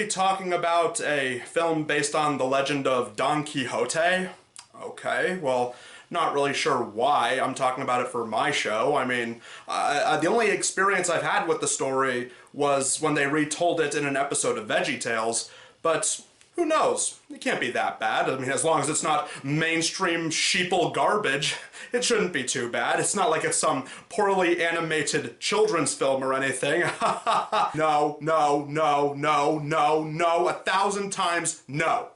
be talking about a film based on the legend of Don Quixote. Okay, well, not really sure why I'm talking about it for my show. I mean, the only experience I've had with the story was when they retold it in an episode of VeggieTales, but who knows? It can't be that bad. I mean, as long as it's not mainstream sheeple garbage, it shouldn't be too bad. It's not like it's some poorly animated children's film or anything. No, no, no, no, no, no, 1,000 times no.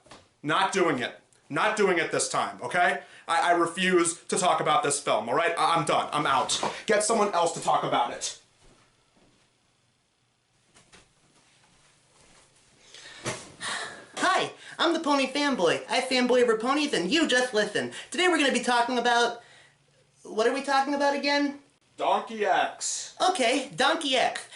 Not doing it. Not doing it this time, okay? I refuse to talk about this film, all right? I'm done. I'm out. Get someone else to talk about it. Hi, I'm the Pony Fanboy. I fanboy over ponies and you just listen. Today we're going to be talking about... What are we talking about again? Donkey X. Okay, Donkey X.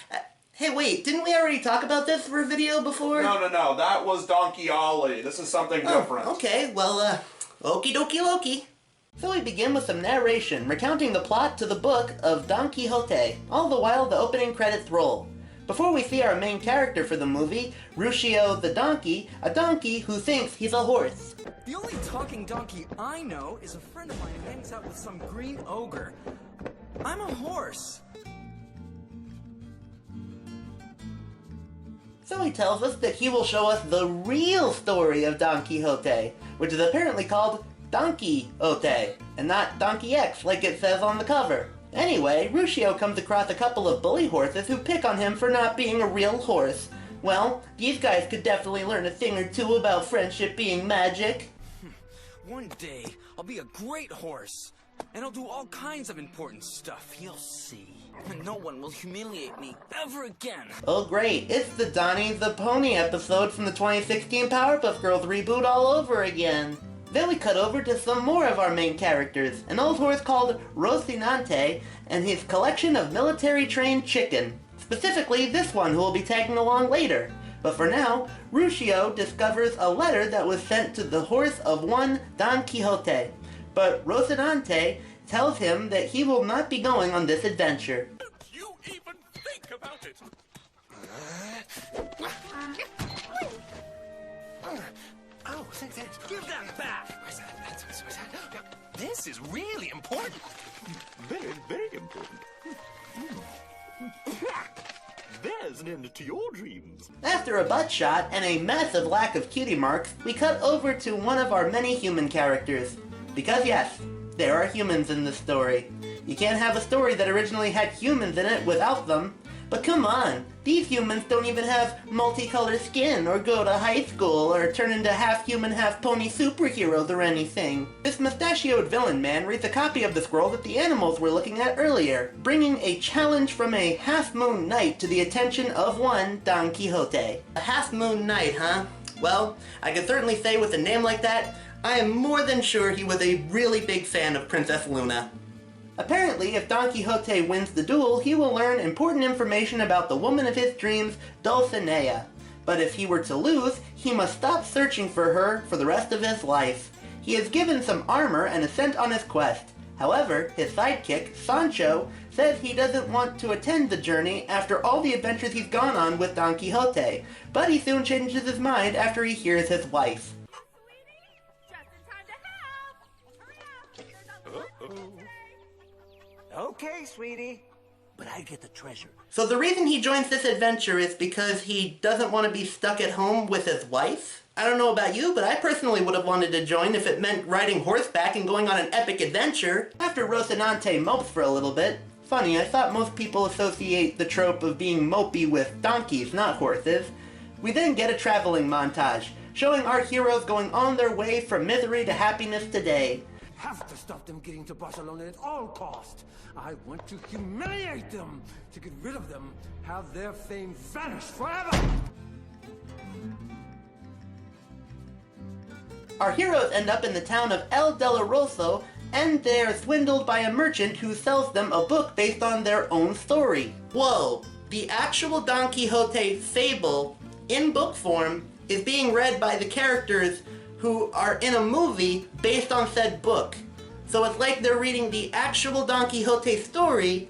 Hey, wait, didn't we already talk about this for a video before? No, that was Donkey Ollie. This is something different. Okay, well, okie dokie Loki. So we begin with some narration, recounting the plot to the book of Don Quixote, all the while the opening credits roll. Before we see our main character for the movie, Ruscio the donkey, a donkey who thinks he's a horse. The only talking donkey I know is a friend of mine who hangs out with some green ogre. I'm a horse. So he tells us that he will show us the real story of Don Quixote, which is apparently called Donkey Xote, and not Donkey X like it says on the cover. Anyway, Ruscio comes across a couple of bully horses who pick on him for not being a real horse. Well, these guys could definitely learn a thing or two about friendship being magic. One day, I'll be a great horse, and I'll do all kinds of important stuff, you'll see. And no one will humiliate me ever again. Oh great, it's the Donnie the Pony episode from the 2016 Powerpuff Girls reboot all over again. Then we cut over to some more of our main characters, an old horse called Rocinante and his collection of military-trained chicken. Specifically, this one who will be tagging along later. But for now, Ruscio discovers a letter that was sent to the horse of one Don Quixote. But Rocinante tells him that he will not be going on this adventure. Don't you even think about it! Oh, thanks. Give that back! This is really important. Very, very important. There's an end to your dreams. After a butt shot and a massive lack of cutie marks, we cut over to one of our many human characters. Because yes, there are humans in this story. You can't have a story that originally had humans in it without them. But come on, these humans don't even have multicolored skin or go to high school or turn into half-human, half-pony superheroes or anything. This mustachioed villain man reads a copy of the scroll that the animals were looking at earlier, bringing a challenge from a half-moon knight to the attention of one Don Quixote. A half-moon knight, huh? Well, I can certainly say with a name like that, I am more than sure he was a really big fan of Princess Luna. Apparently, if Don Quixote wins the duel, he will learn important information about the woman of his dreams, Dulcinea. But if he were to lose, he must stop searching for her for the rest of his life. He is given some armor and is sent on his quest. However, his sidekick, Sancho, says he doesn't want to attend the journey after all the adventures he's gone on with Don Quixote, but he soon changes his mind after he hears his wife. Okay, sweetie. But I get the treasure. So the reason he joins this adventure is because he doesn't want to be stuck at home with his wife? I don't know about you, but I personally would have wanted to join if it meant riding horseback and going on an epic adventure. After Rocinante mopes for a little bit. Funny, I thought most people associate the trope of being mopey with donkeys, not horses. We then get a traveling montage, showing our heroes going on their way from misery to happiness today. Have to stop them getting to Barcelona at all cost. I want to humiliate them, to get rid of them, have their fame vanish forever. Our heroes end up in the town of El Delaroso, and they're swindled by a merchant who sells them a book based on their own story. Whoa, the actual Don Quixote fable, in book form, is being read by the characters who are in a movie based on said book. So it's like they're reading the actual Don Quixote story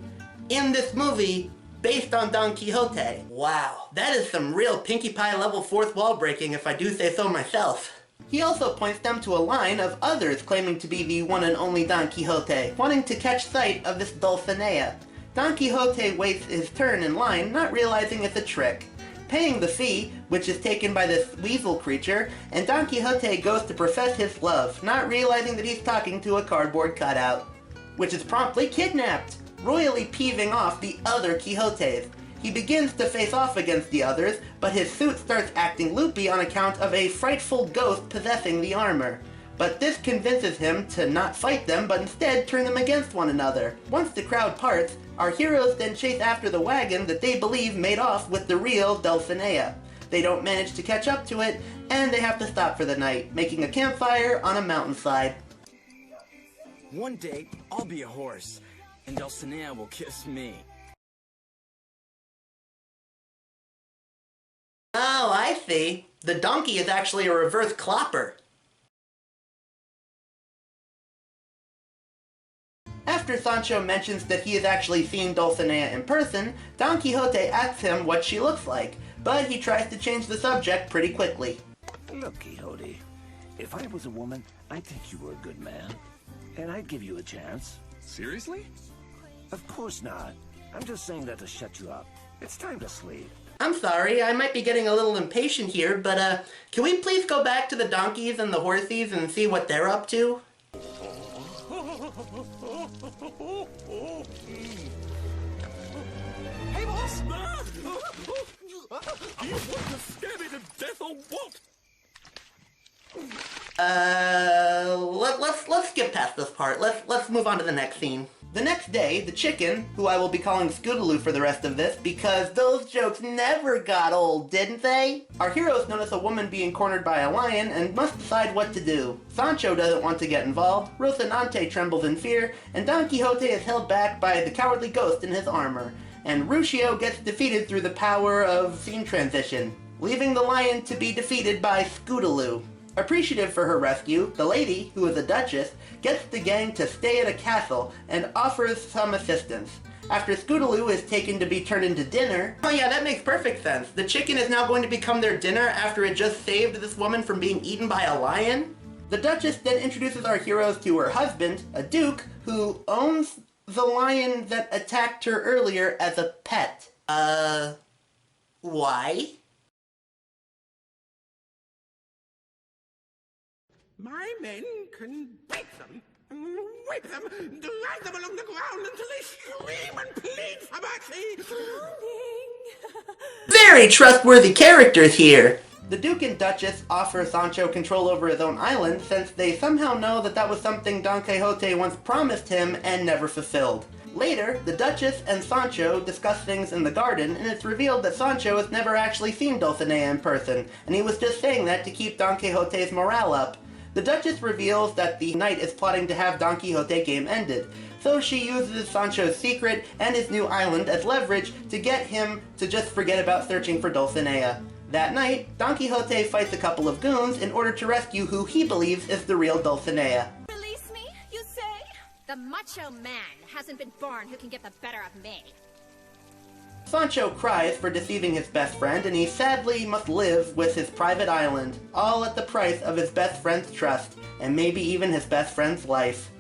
in this movie based on Don Quixote. Wow, that is some real Pinkie Pie level fourth wall breaking if I do say so myself. He also points them to a line of others claiming to be the one and only Don Quixote, wanting to catch sight of this Dulcinea. Don Quixote waits his turn in line, not realizing it's a trick. Paying the fee, which is taken by this weasel creature, and Don Quixote goes to profess his love, not realizing that he's talking to a cardboard cutout, which is promptly kidnapped, royally peeving off the other Quixotes. He begins to face off against the others, but his suit starts acting loopy on account of a frightful ghost possessing the armor. But this convinces him to not fight them, but instead turn them against one another. Once the crowd parts, our heroes then chase after the wagon that they believe made off with the real Dulcinea. They don't manage to catch up to it, and they have to stop for the night, making a campfire on a mountainside. One day, I'll be a horse, and Dulcinea will kiss me. Oh, I see. The donkey is actually a reverse clopper. After Sancho mentions that he has actually seen Dulcinea in person, Don Quixote asks him what she looks like, but he tries to change the subject pretty quickly. Look, Quixote, if I was a woman, I'd think you were a good man, and I'd give you a chance. Seriously? Of course not. I'm just saying that to shut you up. It's time to sleep. I'm sorry, I might be getting a little impatient here, but can we please go back to the donkeys and the horsies and see what they're up to? Hey, boss! Do you want to scare me to death or what? Let's skip past this part. Let's move on to the next scene. The next day, the chicken, who I will be calling Scootaloo for the rest of this, because those jokes never got old, didn't they? Our heroes notice a woman being cornered by a lion and must decide what to do. Sancho doesn't want to get involved, Rocinante trembles in fear, and Don Quixote is held back by the cowardly ghost in his armor. And Ruccio gets defeated through the power of scene transition, leaving the lion to be defeated by Scootaloo. Appreciative for her rescue, the lady, who is a duchess, gets the gang to stay at a castle and offers some assistance. After Scootaloo is taken to be turned into dinner... Oh yeah, that makes perfect sense. The chicken is now going to become their dinner after it just saved this woman from being eaten by a lion? The duchess then introduces our heroes to her husband, a duke, who owns the lion that attacked her earlier as a pet. Why? My men can beat them, whip them, drag them along the ground until they scream and plead for mercy. Very trustworthy characters here! The Duke and Duchess offer Sancho control over his own island since they somehow know that that was something Don Quixote once promised him and never fulfilled. Later, the Duchess and Sancho discuss things in the garden, and it's revealed that Sancho has never actually seen Dulcinea in person, and he was just saying that to keep Don Quixote's morale up. The Duchess reveals that the knight is plotting to have Don Quixote game ended, so she uses Sancho's secret and his new island as leverage to get him to just forget about searching for Dulcinea. That night, Don Quixote fights a couple of goons in order to rescue who he believes is the real Dulcinea. Release me, you say? The macho man hasn't been born who can get the better of me. Sancho cries for deceiving his best friend, and he sadly must live with his private island, all at the price of his best friend's trust, and maybe even his best friend's life.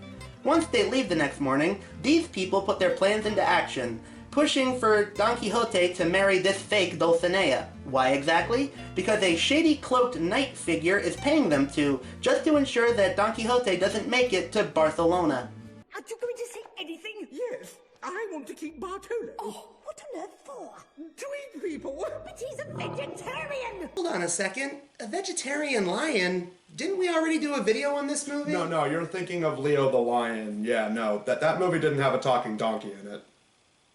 Once they leave the next morning, these people put their plans into action, pushing for Don Quixote to marry this fake Dulcinea. Why exactly? Because a shady cloaked knight figure is paying them to, just to ensure that Don Quixote doesn't make it to Barcelona. Are you going to say anything? Yes, I want to keep Bartolo. Oh, what on earth for? To eat people. But he's a vegetarian! Hold on a second. A vegetarian lion? Didn't we already do a video on this movie? No, you're thinking of Leo the Lion. Yeah, no, that movie didn't have a talking donkey in it.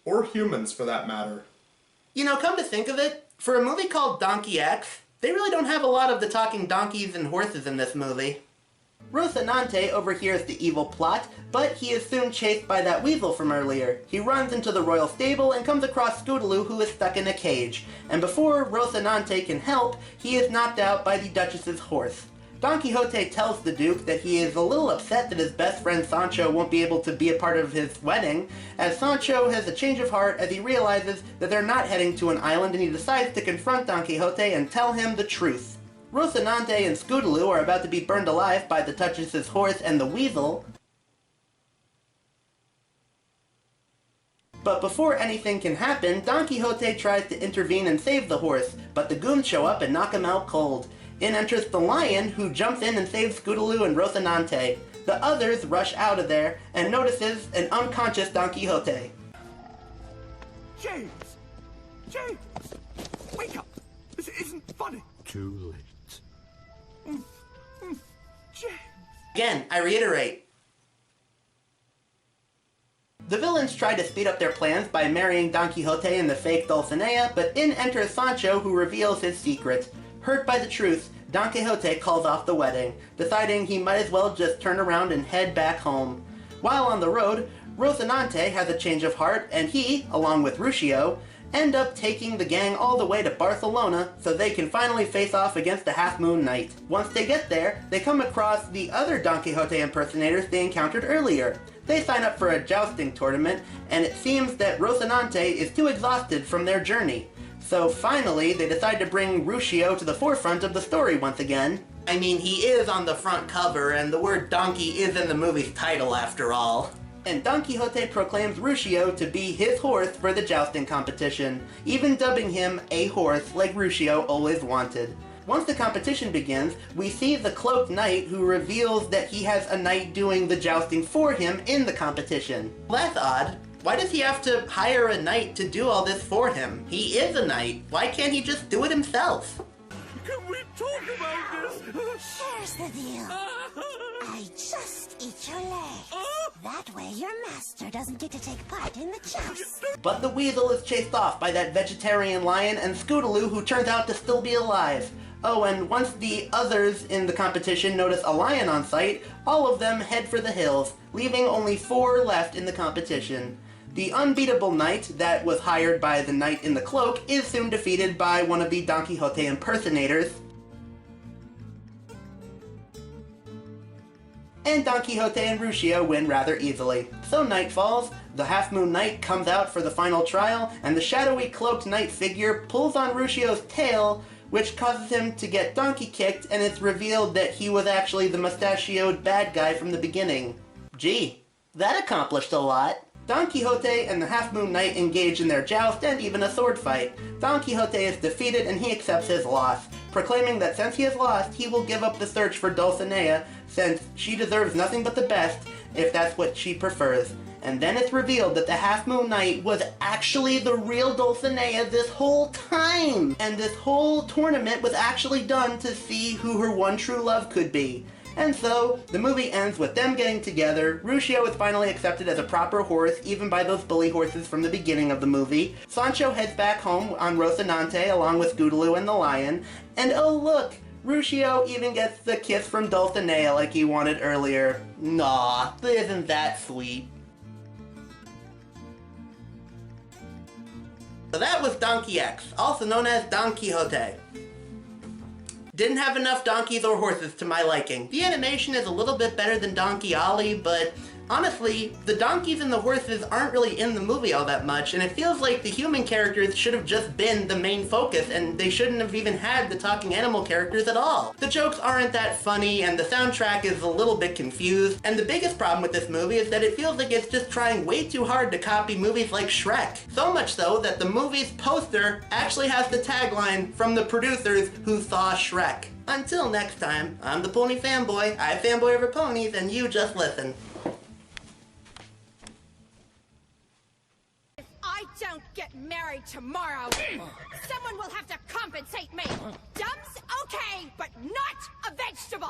Or humans, for that matter. You know, come to think of it, for a movie called Donkey X, they really don't have a lot of the talking donkeys and horses in this movie. Rocinante overhears the evil plot, but he is soon chased by that weasel from earlier. He runs into the royal stable and comes across Scootaloo, who is stuck in a cage. And before Rocinante can help, he is knocked out by the Duchess's horse. Don Quixote tells the Duke that he is a little upset that his best friend Sancho won't be able to be a part of his wedding, as Sancho has a change of heart as he realizes that they're not heading to an island, and he decides to confront Don Quixote and tell him the truth. Rocinante and Scootaloo are about to be burned alive by the Duchess's horse and the weasel, but before anything can happen, Don Quixote tries to intervene and save the horse, but the goons show up and knock him out cold. In enters the lion, who jumps in and saves Scootaloo and Rocinante. The others rush out of there and notices an unconscious Don Quixote. James! James! Wake up! This isn't funny! Too late. James! Again, I reiterate. The villains try to speed up their plans by marrying Don Quixote and the fake Dulcinea, but in enters Sancho, who reveals his secret. Hurt by the truth, Don Quixote calls off the wedding, deciding he might as well just turn around and head back home. While on the road, Rocinante has a change of heart, and he, along with Ruscio, end up taking the gang all the way to Barcelona so they can finally face off against the Half Moon Knight. Once they get there, they come across the other Don Quixote impersonators they encountered earlier. They sign up for a jousting tournament, and it seems that Rocinante is too exhausted from their journey. So finally, they decide to bring Ruscio to the forefront of the story once again. I mean, he is on the front cover, and the word donkey is in the movie's title after all. And Don Quixote proclaims Ruscio to be his horse for the jousting competition, even dubbing him a horse like Ruscio always wanted. Once the competition begins, we see the cloaked knight, who reveals that he has a knight doing the jousting for him in the competition. Well, that's odd. Why does he have to hire a knight to do all this for him? He is a knight. Why can't he just do it himself? Can we talk about this? Here's the deal. I just eat your leg. That way your master doesn't get to take part in the joust. But the weasel is chased off by that vegetarian lion and Scootaloo, who turns out to still be alive. Oh, and once the others in the competition notice a lion on sight, all of them head for the hills, leaving only 4 left in the competition. The unbeatable knight that was hired by the knight in the cloak is soon defeated by one of the Don Quixote impersonators, and Don Quixote and Ruscio win rather easily. So night falls, the Half Moon Knight comes out for the final trial, and the shadowy cloaked knight figure pulls on Ruscio's tail, which causes him to get donkey kicked, and it's revealed that he was actually the mustachioed bad guy from the beginning. Gee, that accomplished a lot. Don Quixote and the Half Moon Knight engage in their joust and even a sword fight. Don Quixote is defeated and he accepts his loss, proclaiming that since he has lost, he will give up the search for Dulcinea, since she deserves nothing but the best, if that's what she prefers. And then it's revealed that the Half Moon Knight was actually the real Dulcinea this whole time! And this whole tournament was actually done to see who her one true love could be. And so, the movie ends with them getting together. Ruscio is finally accepted as a proper horse, even by those bully horses from the beginning of the movie. Sancho heads back home on Rocinante along with Scootaloo and the lion. And oh look! Ruscio even gets the kiss from Dulcinea like he wanted earlier. Nah, isn't that sweet? So that was Donkey X, also known as Don Quixote. Didn't have enough donkeys or horses to my liking. The animation is a little bit better than Donkey Ollie, but honestly, the donkeys and the horses aren't really in the movie all that much, and it feels like the human characters should have just been the main focus, and they shouldn't have even had the talking animal characters at all. The jokes aren't that funny, and the soundtrack is a little bit confused, and the biggest problem with this movie is that it feels like it's just trying way too hard to copy movies like Shrek. So much so that the movie's poster actually has the tagline from the producers who saw Shrek. Until next time, I'm the Pony Fanboy, I fanboy over ponies, and you just listen. I don't get married tomorrow, someone will have to compensate me. Dumb's okay, but not a vegetable.